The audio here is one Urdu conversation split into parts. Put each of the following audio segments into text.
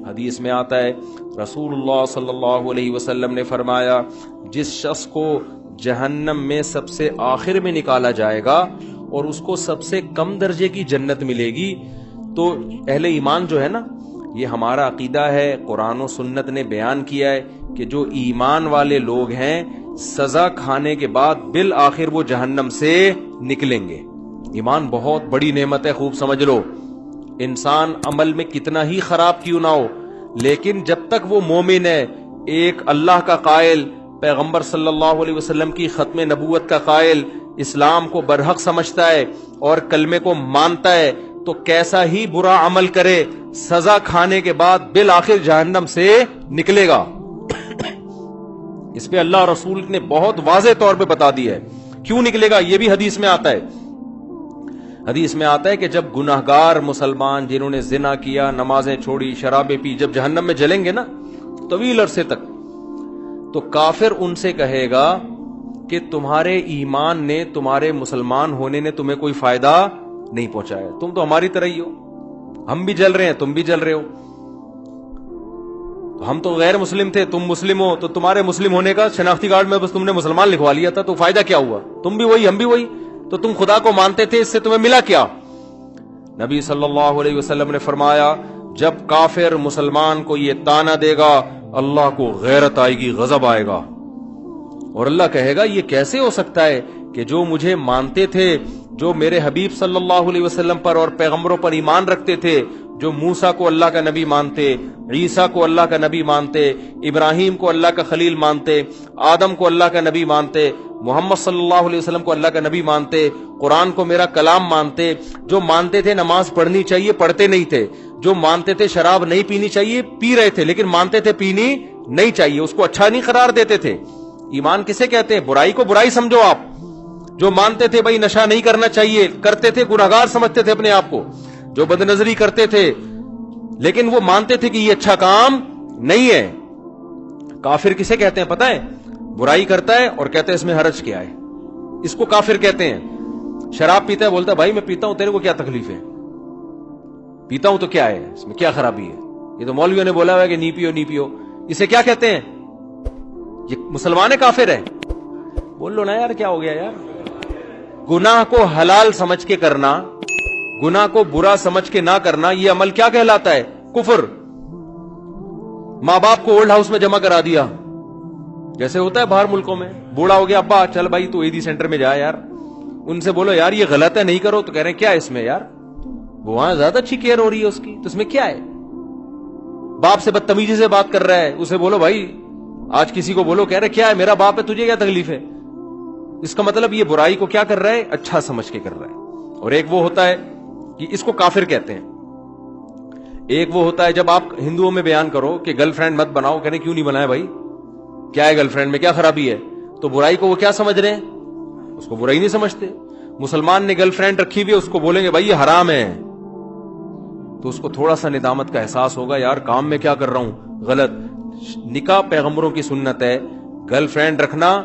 حدیث میں آتا ہے رسول اللہ صلی اللہ علیہ وسلم نے فرمایا جس شخص کو جہنم میں سب سے آخر میں نکالا جائے گا اور اس کو سب سے کم درجے کی جنت ملے گی، تو اہل ایمان جو ہے نا، یہ ہمارا عقیدہ ہے، قرآن و سنت نے بیان کیا ہے کہ جو ایمان والے لوگ ہیں سزا کھانے کے بعد بالآخر وہ جہنم سے نکلیں گے۔ ایمان بہت بڑی نعمت ہے، خوب سمجھ لو۔ انسان عمل میں کتنا ہی خراب کیوں نہ ہو، لیکن جب تک وہ مومن ہے، ایک اللہ کا قائل، پیغمبر صلی اللہ علیہ وسلم کی ختم نبوت کا قائل، اسلام کو برحق سمجھتا ہے اور کلمے کو مانتا ہے، تو کیسا ہی برا عمل کرے سزا کھانے کے بعد بالآخر جہنم سے نکلے گا۔ اس پہ اللہ رسول نے بہت واضح طور پہ بتا دیا ہے کیوں نکلے گا۔ یہ بھی حدیث میں آتا ہے، حدیث میں آتا ہے کہ جب گناہگار مسلمان جنہوں نے زنا کیا، نمازیں چھوڑی، شرابیں پی، جب جہنم میں جلیں گے نا طویل عرصے تک، تو کافر ان سے کہے گا کہ تمہارے ایمان نے، تمہارے مسلمان ہونے نے تمہیں کوئی فائدہ نہیں پہنچایا، تم تو ہماری طرح ہی ہو، ہم بھی جل رہے ہیں تم بھی جل رہے ہو، ہم تو غیر مسلم تھے تم مسلم ہو، تو تمہارے مسلم ہونے کا شناختی کارڈ میں بس تم نے مسلمان لکھوا لیا تھا، تو فائدہ کیا ہوا؟ تم بھی وہی ہم بھی وہی، تو تم خدا کو مانتے تھے، اس سے تمہیں ملا کیا؟ نبی صلی اللہ علیہ وسلم نے فرمایا جب کافر مسلمان کو یہ طعنہ دے گا اللہ کو غیرت آئے گی، غضب آئے گا، اور اللہ کہے گا یہ کیسے ہو سکتا ہے کہ جو مجھے مانتے تھے، جو میرے حبیب صلی اللہ علیہ وسلم پر اور پیغمبروں پر ایمان رکھتے تھے، جو موسیٰ کو اللہ کا نبی مانتے، عیسیٰ کو اللہ کا نبی مانتے، ابراہیم کو اللہ کا خلیل مانتے، آدم کو اللہ کا نبی مانتے، محمد صلی اللہ علیہ وسلم کو اللہ کا نبی مانتے، قرآن کو میرا کلام مانتے، جو مانتے تھے نماز پڑھنی چاہیے پڑھتے نہیں تھے، جو مانتے تھے شراب نہیں پینی چاہیے پی رہے تھے، لیکن مانتے تھے پینی نہیں چاہیے، اس کو اچھا نہیں قرار دیتے تھے۔ ایمان کسے کہتے ہیں؟ برائی کو برائی سمجھو آپ۔ جو مانتے تھے بھائی نشہ نہیں کرنا چاہیے، کرتے تھے، گناہگار سمجھتے تھے اپنے آپ کو، جو بد نظری کرتے تھے، لیکن وہ مانتے تھے کہ یہ اچھا کام نہیں ہے۔ کافر کسے کہتے ہیں پتہ ہے؟ برائی کرتا ہے اور کہتا ہے اس میں حرج کیا ہے، اس کو کافر کہتے ہیں۔ شراب پیتا ہے، بولتا ہے بھائی میں پیتا ہوں، تیرے کو کیا تکلیف ہے؟ پیتا ہوں تو کیا ہے، اس میں کیا خرابی ہے؟ یہ تو مولویوں نے بولا ہوا ہے کہ نہیں پیو نہیں پیو، اسے کیا کہتے ہیں؟ یہ مسلمان کافر ہے؟ بول لو نا یار، کیا ہو گیا یار؟ گناہ کو حلال سمجھ کے کرنا، گناہ کو برا سمجھ کے نہ کرنا، یہ عمل کیا کہلاتا ہے؟ کفر۔ ماں باپ کو اولڈ ہاؤس میں جمع کرا دیا، جیسے ہوتا ہے باہر ملکوں میں، بوڑھا ہو گیا ابا چل بھائی تو عیدی سینٹر میں جا یار، ان سے بولو یار یہ غلط ہے نہیں کرو، تو کہہ رہے ہیں کیا ہے اس میں یار، وہ وہاں زیادہ اچھی کیئر ہو رہی ہے اس کی، تو اس میں کیا ہے؟ باپ سے بدتمیزی سے بات کر رہا ہے، اسے بولو بھائی، آج کسی کو بولو، کہہ رہے کیا ہے میرا باپ ہے تجھے کیا تکلیف ہے؟ اس کا مطلب یہ برائی کو کیا کر رہا ہے؟ اچھا سمجھ کے کر رہا ہے۔ اور ایک وہ ہوتا ہے کہ اس کو کافر کہتے ہیں، ایک وہ ہوتا ہے جب آپ ہندوؤں میں بیان کرو کہ گرل فرینڈ مت بناؤ، کہنے کیوں نہیں بنایا بھائی، کیا ہے گرل فرینڈ میں کیا خرابی ہے؟ تو برائی کو وہ کیا سمجھ رہے ہیں؟ اس کو برائی نہیں سمجھتے۔ مسلمان نے گرل فرینڈ رکھی ہوئی ہے، اس کو بولیں گے بھائی یہ حرام ہے، تو اس کو تھوڑا سا ندامت کا احساس ہوگا، یار کام میں کیا کر رہا ہوں غلط۔ نکاح پیغمبروں کی سنت ہے، گرل فرینڈ رکھنا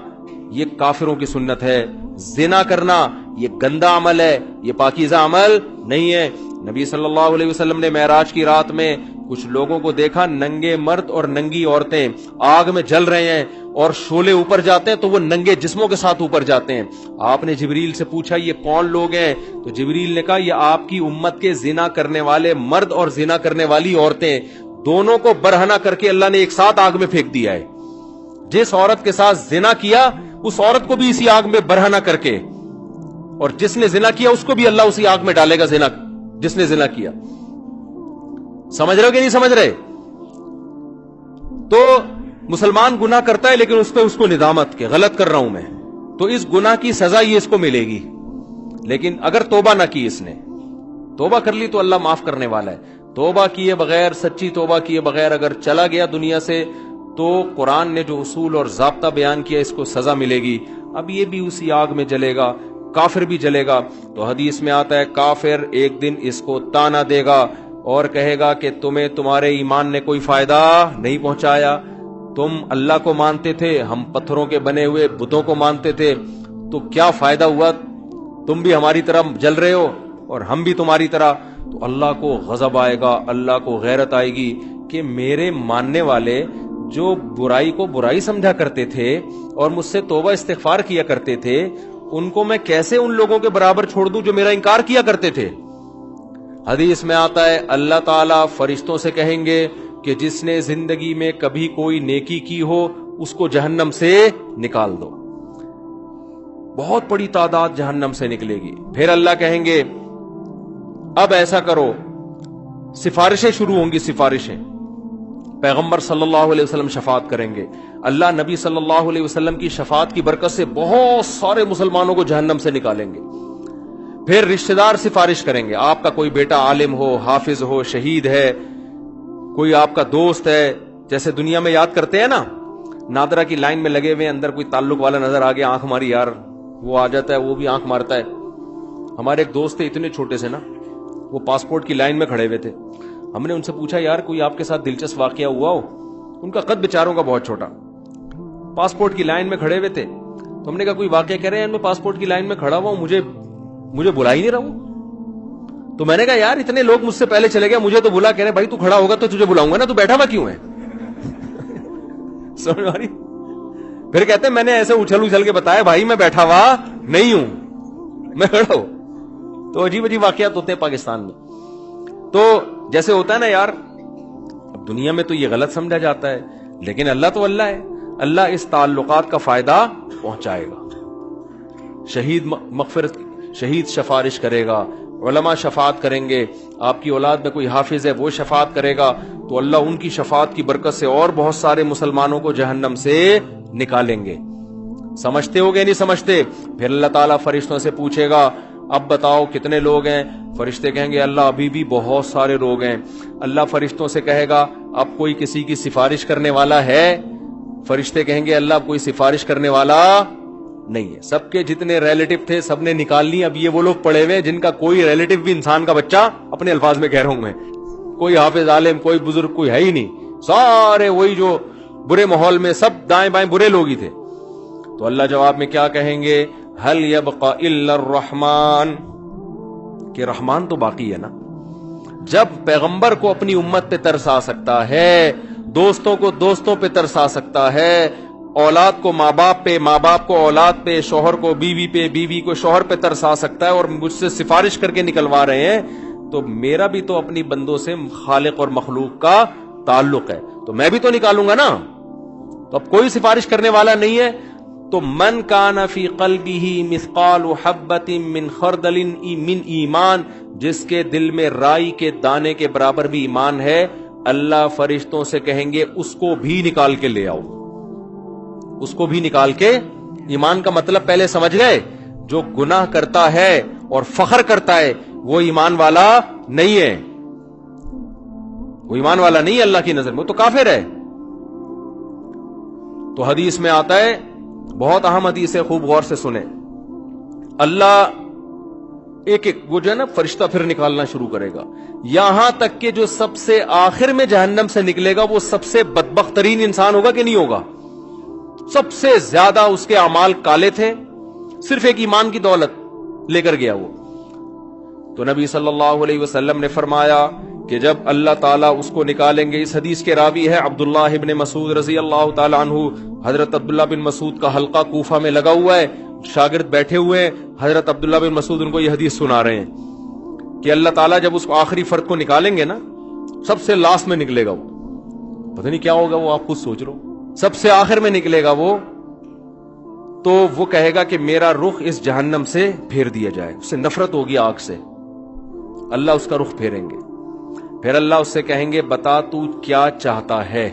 یہ کافروں کی سنت ہے، زنا کرنا یہ گندا عمل ہے، یہ پاکیزہ عمل نہیں ہے۔ نبی صلی اللہ علیہ وسلم نے معراج کی رات میں کچھ لوگوں کو دیکھا، ننگے مرد اور ننگی عورتیں آگ میں جل رہے ہیں، اور شعلے اوپر جاتے ہیں تو وہ ننگے جسموں کے ساتھ اوپر جاتے ہیں۔ آپ نے جبریل سے پوچھا یہ کون لوگ ہیں؟ تو جبریل نے کہا یہ آپ کی امت کے زنا کرنے والے مرد اور زنا کرنے والی عورتیں، دونوں کو برہنہ کر کے اللہ نے ایک ساتھ آگ میں پھینک دیا ہے۔ جس عورت کے ساتھ زنا کیا اس عورت کو بھی اسی آگ میں برہنہ کر کے، اور جس نے زنا کیا اس کو بھی اللہ اسی آگ میں ڈالے گا، زنا جس نے زنا کیا۔ سمجھ رہے ہو کہ نہیں سمجھ رہے؟ تو مسلمان گناہ کرتا ہے لیکن اس پہ اس کو ندامت کہ غلط کر رہا ہوں میں، تو اس گناہ کی سزا یہ اس کو ملے گی۔ لیکن اگر توبہ نہ کی، اس نے توبہ کر لی تو اللہ معاف کرنے والا ہے۔ توبہ کیے بغیر، سچی توبہ کیے بغیر اگر چلا گیا دنیا سے، تو قرآن نے جو اصول اور ضابطہ بیان کیا اس کو سزا ملے گی۔ اب یہ بھی اسی آگ میں جلے گا، کافر بھی جلے گا۔ تو حدیث میں آتا ہے کافر ایک دن اس کو طعنہ دے گا اور کہے گا کہ تمہیں تمہارے ایمان نے کوئی فائدہ نہیں پہنچایا، تم اللہ کو مانتے تھے، ہم پتھروں کے بنے ہوئے بتوں کو مانتے تھے، تو کیا فائدہ ہوا؟ تم بھی ہماری طرح جل رہے ہو اور ہم بھی تمہاری طرح۔ تو اللہ کو غضب آئے گا، اللہ کو غیرت آئے گی کہ میرے ماننے والے جو برائی کو برائی سمجھا کرتے تھے اور مجھ سے توبہ استغفار کیا کرتے تھے، ان کو میں کیسے ان لوگوں کے برابر چھوڑ دوں جو میرا انکار کیا کرتے تھے؟ حدیث میں آتا ہے اللہ تعالیٰ فرشتوں سے کہیں گے کہ جس نے زندگی میں کبھی کوئی نیکی کی ہو اس کو جہنم سے نکال دو. بہت بڑی تعداد جہنم سے نکلے گی. پھر اللہ کہیں گے اب ایسا کرو، سفارشیں شروع ہوں گی. سفارشیں پیغمبر صلی اللہ علیہ وسلم شفاعت کریں گے. اللہ نبی صلی اللہ علیہ وسلم کی شفاعت کی برکت سے بہت سارے مسلمانوں کو جہنم سے نکالیں گے. پھر رشتہ دار سفارش کریں گے. آپ کا کوئی بیٹا عالم ہو، حافظ ہو، شہید ہے، کوئی آپ کا دوست ہے، جیسے دنیا میں یاد کرتے ہیں نا، نادرا کی لائن میں لگے ہوئے، اندر کوئی تعلق والا نظر آ گیا، آنکھ ماری یار، وہ آ جاتا ہے، وہ بھی آنکھ مارتا ہے. ہمارے ایک دوست تھے اتنے چھوٹے سے نا، وہ پاسپورٹ کی لائن میں کھڑے ہوئے تھے. ہم نے ان سے پوچھا یار کوئی آپ کے ساتھ دلچسپ واقعہ ہوا ہو؟ ان کا قد بیچاروں کا بہت چھوٹا، پاسپورٹ کی لائن میں کھڑے ہوئے تھے. تو ہم نے کہا کوئی واقعہ؟ کہہ رہے ہیں میں پاسپورٹ کی لائن میں کھڑا ہوا ہوں، مجھے بلا ہی نہیں رہا ہوں. تو میں نے کہا یار اتنے لوگ مجھ سے پہلے چلے گئے، مجھے تو بلا. کہہ رہے بھائی تو کھڑا ہوگا تو تجھے بلاؤں گا نا، تو بیٹھا ہوا کیوں ہے؟ سمجھ آ رہی؟ پھر کہتے ہیں میں نے ایسے اچھل کے بتایا بھائی میں بیٹھا ہوا نہیں ہوں، میں کھڑا ہوں. تو عجیب عجیب واقعات ہوتے ہیں پاکستان میں. تو جیسے ہوتا ہے نا یار، اب دنیا میں تو یہ غلط سمجھا جاتا ہے، لیکن اللہ تو اللہ ہے. اللہ اس تعلقات کا فائدہ پہنچائے گا. شہید مغفرت، شہید سفارش کرے گا، علماء شفاعت کریں گے، آپ کی اولاد میں کوئی حافظ ہے وہ شفاعت کرے گا، تو اللہ ان کی شفاعت کی برکت سے اور بہت سارے مسلمانوں کو جہنم سے نکالیں گے. سمجھتے ہو گے نہیں سمجھتے؟ پھر اللہ تعالیٰ فرشتوں سے پوچھے گا اب بتاؤ کتنے لوگ ہیں؟ فرشتے کہیں گے اللہ ابھی بھی بہت سارے لوگ ہیں. اللہ فرشتوں سے کہے گا اب کوئی کسی کی سفارش کرنے والا ہے؟ فرشتے کہیں گے اللہ اب کوئی سفارش کرنے والا نہیں ہے. سب کے جتنے ریلیٹو تھے سب نے نکال لی. اب یہ وہ لوگ پڑے ہوئے جن کا کوئی ریلیٹو بھی انسان کا بچہ، اپنے الفاظ میں کہہ رہا ہوں میں، کوئی حافظ عالم، کوئی بزرگ، کوئی ہے ہی نہیں. سارے وہی جو برے ماحول میں سب دائیں بائیں برے لوگ ہی تھے. تو اللہ جواب میں کیا کہیں گے؟ هل يبقى الا الرحمن، کہ رحمان تو باقی ہے نا. جب پیغمبر کو اپنی امت پہ ترس آ سکتا ہے، دوستوں کو دوستوں پہ ترس آ سکتا ہے، اولاد کو ماں باپ پہ، ماں باپ کو اولاد پہ، شوہر کو بیوی پہ، بیوی کو شوہر پہ ترس آ سکتا ہے، اور مجھ سے سفارش کر کے نکلوا رہے ہیں، تو میرا بھی تو اپنی بندوں سے خالق اور مخلوق کا تعلق ہے، تو میں بھی تو نکالوں گا نا. تو اب کوئی سفارش کرنے والا نہیں ہے. تو من کان فی قلبہ مثقال حبۃ من خردل من ایمان، جس کے دل میں رائی کے دانے کے برابر بھی ایمان ہے، اللہ فرشتوں سے کہیں گے اس کو بھی نکال کے لے آؤ. اس کو بھی نکال کے، ایمان کا مطلب پہلے سمجھ گئے؟ جو گناہ کرتا ہے اور فخر کرتا ہے وہ ایمان والا نہیں ہے. وہ ایمان والا نہیں ہے اللہ کی نظر میں، وہ تو کافر ہے. تو حدیث میں آتا ہے، بہت اہم حدیث ہے، خوب غور سے سنیں. اللہ ایک ایک وہ جو ہے نا فرشتہ پھر نکالنا شروع کرے گا، یہاں تک کہ جو سب سے آخر میں جہنم سے نکلے گا وہ سب سے بدبخت ترین انسان ہوگا کہ نہیں ہوگا؟ سب سے زیادہ اس کے اعمال کالے تھے، صرف ایک ایمان کی دولت لے کر گیا وہ. تو نبی صلی اللہ علیہ وسلم نے فرمایا کہ جب اللہ تعالیٰ اس کو نکالیں گے، اس حدیث کے راوی ہے عبداللہ ابن مسعود رضی اللہ تعالیٰ عنہ. حضرت عبداللہ بن مسعود کا حلقہ کوفہ میں لگا ہوا ہے، شاگرد بیٹھے ہوئے ہیں، حضرت عبداللہ بن مسعود ان کو یہ حدیث سنا رہے ہیں کہ اللہ تعالیٰ جب اس کو آخری فرد کو نکالیں گے نا، سب سے لاسٹ میں نکلے گا وہ، پتہ نہیں کیا ہوگا وہ، آپ خود سوچ رہو، سب سے آخر میں نکلے گا وہ. تو وہ کہے گا کہ میرا رخ اس جہنم سے پھیر دیا جائے، اس سے نفرت ہوگی آگ سے. اللہ اس کا رخ پھیریں گے. پھر اللہ اس سے کہیں گے بتا تو کیا چاہتا ہے،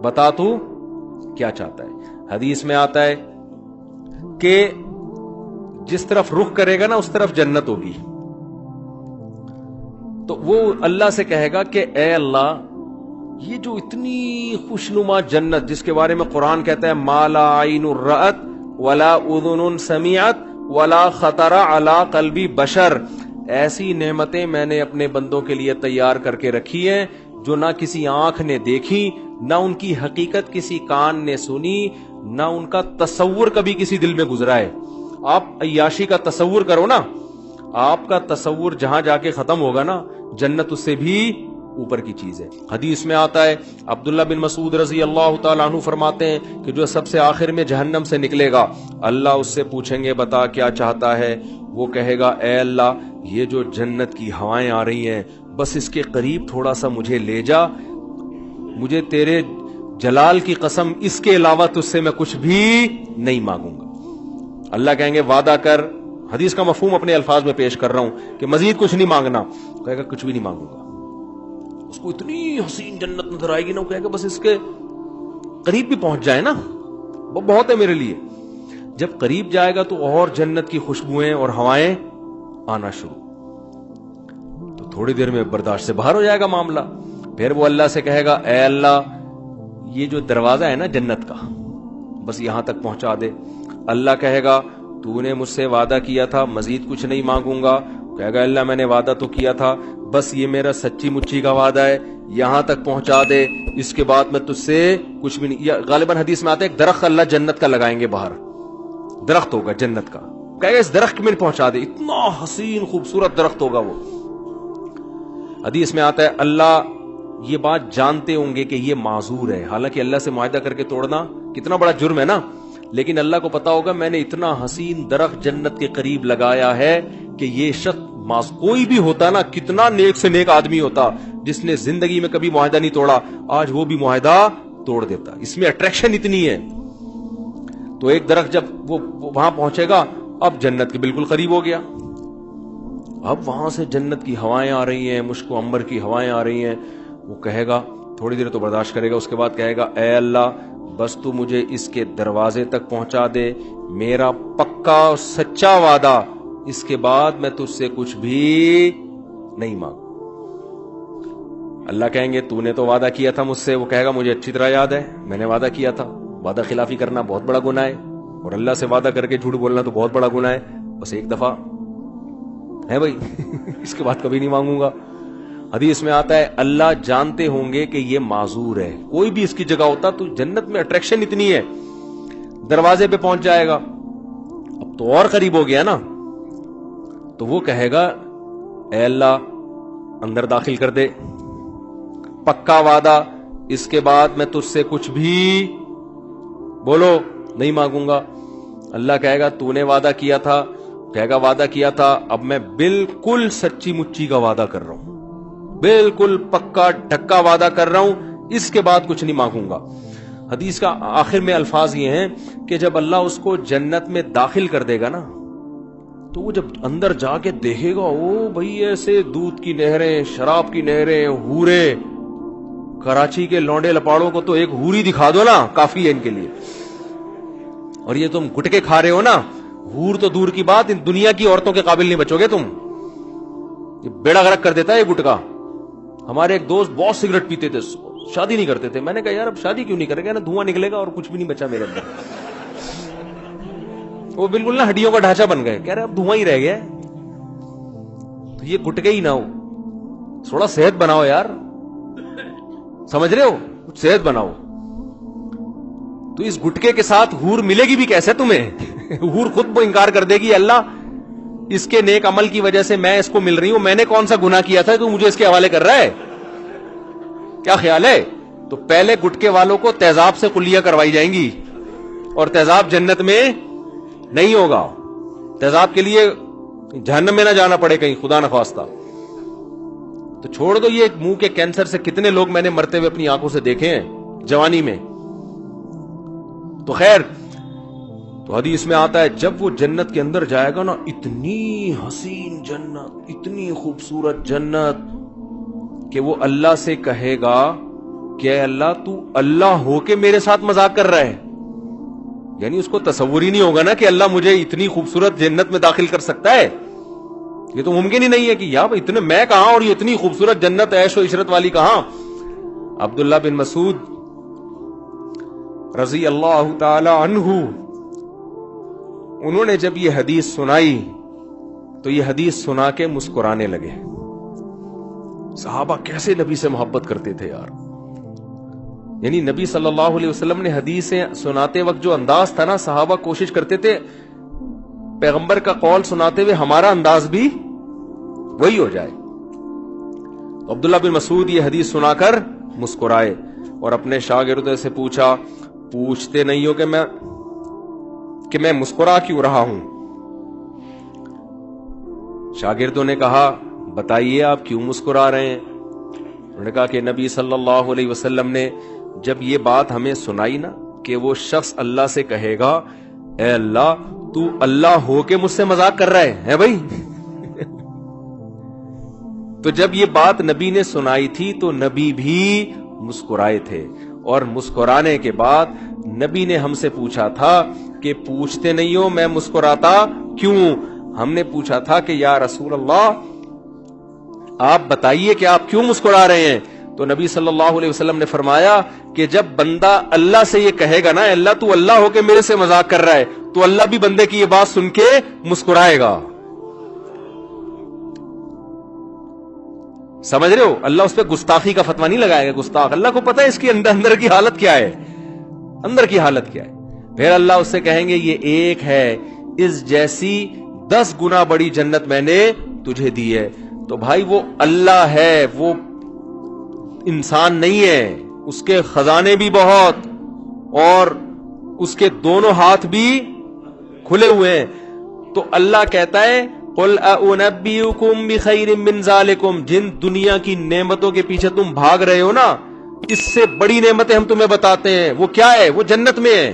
بتا تو کیا چاہتا ہے. حدیث میں آتا ہے کہ جس طرف رخ کرے گا نا اس طرف جنت ہوگی. تو وہ اللہ سے کہے گا کہ اے اللہ، یہ جو اتنی خوشنما جنت جس کے بارے میں قرآن کہتا ہے ما لا عین رأت ولا اذن سمعت ولا خطر علی قلب بشر، ایسی نعمتیں میں نے اپنے بندوں کے لیے تیار کر کے رکھی ہیں جو نہ کسی آنکھ نے دیکھی، نہ ان کی حقیقت کسی کان نے سنی، نہ ان کا تصور کبھی کسی دل میں گزرا ہے. آپ عیاشی کا تصور کرو نا، آپ کا تصور جہاں جا کے ختم ہوگا نا، جنت اس سے بھی اوپر کی چیز ہے. حدیث میں آتا ہے عبداللہ بن مسعود رضی اللہ تعالیٰ عنہ فرماتے ہیں کہ جو سب سے آخر میں جہنم سے نکلے گا اللہ اس سے پوچھیں گے بتا کیا چاہتا ہے. وہ کہے گا اے اللہ یہ جو جنت کی ہوائیں آ رہی ہیں بس اس کے قریب تھوڑا سا مجھے لے جا, مجھے تیرے جلال کی قسم اس کے علاوہ تجھ سے میں کچھ بھی نہیں مانگوں گا. اللہ کہیں گے وعدہ کر, حدیث کا مفہوم اپنے الفاظ میں پیش کر رہا ہوں کہ مزید کچھ نہیں مانگنا. کہے گا کچھ بھی نہیں مانگوں گا. اس کو اتنی حسین جنت نظر آئے گی نا, وہ کہے گا بس اس کے قریب بھی پہنچ جائے نا وہ بہت ہے میرے لیے. جب قریب جائے گا تو اور جنت کی خوشبوئیں اور ہوائیں آنا شروع, تو تھوڑی دیر میں برداشت سے باہر ہو جائے گا معاملہ. پھر وہ اللہ سے کہے گا اے اللہ یہ جو دروازہ ہے نا جنت کا بس یہاں تک پہنچا دے. اللہ کہے گا تو نے مجھ سے وعدہ کیا تھا مزید کچھ نہیں مانگوں گا. کہے گا اللہ میں نے وعدہ تو کیا تھا بس یہ میرا سچی مچی کا وعدہ ہے, یہاں تک پہنچا دے, اس کے بعد میں تجھ سے کچھ بھی نہیں. غالباً حدیث میں آتا ہے ایک درخت اللہ جنت کا لگائیں گے باہر, درخت ہوگا جنت کا, کہے گا اس درخت میں پہنچا دے, اتنا حسین خوبصورت درخت ہوگا وہ. حدیث میں آتا ہے اللہ یہ بات جانتے ہوں گے کہ یہ معذور ہے, حالانکہ اللہ سے معاہدہ کر کے توڑنا کتنا بڑا جرم ہے نا, لیکن اللہ کو پتا ہوگا میں نے اتنا حسین درخت جنت کے قریب لگایا ہے کہ یہ شخص کوئی بھی ہوتا نا, کتنا نیک سے نیک آدمی ہوتا جس نے زندگی میں کبھی معاہدہ نہیں توڑا, آج وہ بھی معاہدہ توڑ دیتا. اس میں اٹریکشن اتنی ہے. تو ایک درخت جب وہ وہاں پہنچے گا اب جنت کے بالکل قریب ہو گیا, اب وہاں سے جنت کی ہوائیں آ رہی ہیں, مشک و عنبر کی ہوائیں آ رہی ہیں. وہ کہے گا تھوڑی دیر تو برداشت کرے گا, اس کے بعد کہے گا اے اللہ بس تو مجھے اس کے دروازے تک پہنچا دے, میرا پکا سچا وعدہ, اس کے بعد میں تجھ سے کچھ بھی نہیں مانگوں. اللہ کہیں گے تو نے تو وعدہ کیا تھا مجھ سے. وہ کہے گا مجھے اچھی طرح یاد ہے میں نے وعدہ کیا تھا. وعدہ خلافی کرنا بہت بڑا گناہ ہے, اور اللہ سے وعدہ کر کے جھوٹ بولنا تو بہت بڑا گناہ ہے. بس ایک دفعہ ہے بھائی اس کے بعد کبھی نہیں مانگوں گا. حدیث میں آتا ہے اللہ جانتے ہوں گے کہ یہ معذور ہے, کوئی بھی اس کی جگہ ہوتا تو جنت میں اٹریکشن اتنی ہے, دروازے پہ پہنچ جائے گا. اب تو اور قریب ہو گیا نا, تو وہ کہے گا اے اللہ اندر داخل کر دے, پکا وعدہ, اس کے بعد میں تجھ سے کچھ بھی بولو نہیں مانگوں گا. اللہ کہے گا تو نے وعدہ کیا تھا, کہے گا وعدہ کیا تھا, اب میں بالکل سچی مچی کا وعدہ کر رہا ہوں, بالکل پکا ڈھکا وعدہ کر رہا ہوں, اس کے بعد کچھ نہیں مانگوں گا. حدیث کا آخر میں الفاظ یہ ہیں کہ جب اللہ اس کو جنت میں داخل کر دے گا نا, تو وہ جب اندر جا کے دیکھے گا او بھئی ایسے دودھ کی نہریں, شراب کی نہریں, ہورے, کراچی کے لونڈے لپاڑوں کو تو ایک ہوری دکھا دو نا کافی ہے ان کے لیے. اور یہ تم گٹکے کھا رہے ہو نا, ہور تو دور کی بات, ان دنیا کی عورتوں کے قابل نہیں بچو گے تم. یہ بیڑا غرق کر دیتا ہے یہ گٹکا. ہمارے ایک دوست بہت سگریٹ پیتے تھے, شادی نہیں کرتے تھے. میں نے کہا یار اب شادی کیوں نہیں کرے گا, نا دھواں نکلے گا اور کچھ بھی نہیں بچا میرے اندر. وہ بالکل نا ہڈیوں کا ڈھانچہ بن گئے, کہہ رہے اب دھواں ہی رہ گیا. تو یہ گٹکے ہی نہ ہو, تھوڑا صحت بناؤ یار, سمجھ رہے ہو, کچھ صحت بناؤ. تو اس گٹکے کے ساتھ ہور ملے گی بھی کیسے تمہیں؟ ہور خود وہ انکار کر دے گی اللہ اس کے نیک عمل کی وجہ سے میں اس کو مل رہی ہوں, میں نے کون سا گناہ کیا تھا تو مجھے اس کے حوالے کر رہا ہے, کیا خیال ہے؟ تو پہلے گٹکے والوں کو تیزاب سے کلیاں کروائی جائیں گی, اور تیزاب جنت میں نہیں ہوگا. تیزاب کے لیے جہنم میں نہ جانا پڑے کہیں, خدا نخواستہ. تو چھوڑ دو, یہ منہ کے کینسر سے کتنے لوگ میں نے مرتے ہوئے اپنی آنکھوں سے دیکھے ہیں جوانی میں. تو خیر, تو حدیث میں آتا ہے جب وہ جنت کے اندر جائے گا نا, اتنی حسین جنت, اتنی خوبصورت جنت کہ وہ اللہ سے کہے گا کہ اے اللہ تو اللہ ہو کے میرے ساتھ مذاق کر رہا ہے. یعنی اس کو تصور ہی نہیں ہوگا نا کہ اللہ مجھے اتنی خوبصورت جنت میں داخل کر سکتا ہے. یہ تو ممکن ہی نہیں ہے کہ یار اتنے میں کہاں اور یہ اتنی خوبصورت جنت عیش و عشرت والی کہاں. عبداللہ بن مسعود رضی اللہ تعالی عنہ, انہوں نے جب یہ حدیث سنائی تو یہ حدیث سنا کے مسکرانے لگے. صحابہ کیسے نبی سے محبت کرتے تھے یار. یعنی نبی صلی اللہ علیہ وسلم نے حدیثیں سناتے وقت جو انداز تھا نا, صحابہ کوشش کرتے تھے پیغمبر کا قول سناتے ہوئے ہمارا انداز بھی وہی ہو جائے. تو عبداللہ بن مسعود یہ حدیث سنا کر مسکرائے اور اپنے شاگردوں سے پوچھا، پوچھتے نہیں ہو کہ میں مسکرا کیوں رہا ہوں؟ شاگردوں نے کہا بتائیے آپ کیوں مسکرا رہے ہیں؟ انہوں نے کہا کہ نبی صلی اللہ علیہ وسلم نے جب یہ بات ہمیں سنائی نا کہ وہ شخص اللہ سے کہے گا اے اللہ تو اللہ ہو کے مجھ سے مذاق کر رہا ہے بھائی تو جب یہ بات نبی نے سنائی تھی تو نبی بھی مسکرائے تھے، اور مسکرانے کے بعد نبی نے ہم سے پوچھا تھا کہ پوچھتے نہیں ہو میں مسکراتا کیوں؟ ہم نے پوچھا تھا کہ یا رسول اللہ آپ بتائیے کہ آپ کیوں مسکرا رہے ہیں؟ تو نبی صلی اللہ علیہ وسلم نے فرمایا کہ جب بندہ اللہ سے یہ کہے گا نا اللہ تو اللہ ہو کے میرے سے مذاق کر رہا ہے، تو اللہ بھی بندے کی یہ بات سن کے مسکرائے گا. سمجھ رہے ہو؟ اللہ اس پہ گستاخی کا فتویٰ نہیں لگائے گا. گستاخ اللہ کو پتا ہے اس کی اندر کی حالت کیا ہے، اندر کی حالت کیا ہے. پھر اللہ اس سے کہیں گے یہ ایک ہے اس جیسی 10 گنا بڑی جنت میں نے تجھے دی ہے. تو بھائی وہ اللہ ہے، وہ انسان نہیں ہے، اس کے خزانے بھی بہت اور اس کے دونوں ہاتھ بھی کھلے ہوئے ہیں. تو اللہ کہتا ہے قل اُنَبِّئُكُم بِخَيْرٍ مِّن ذَلِكُم، جن دنیا کی نعمتوں کے پیچھے تم بھاگ رہے ہو نا اس سے بڑی نعمتیں ہم تمہیں بتاتے ہیں. وہ کیا ہے؟ وہ جنت میں ہے.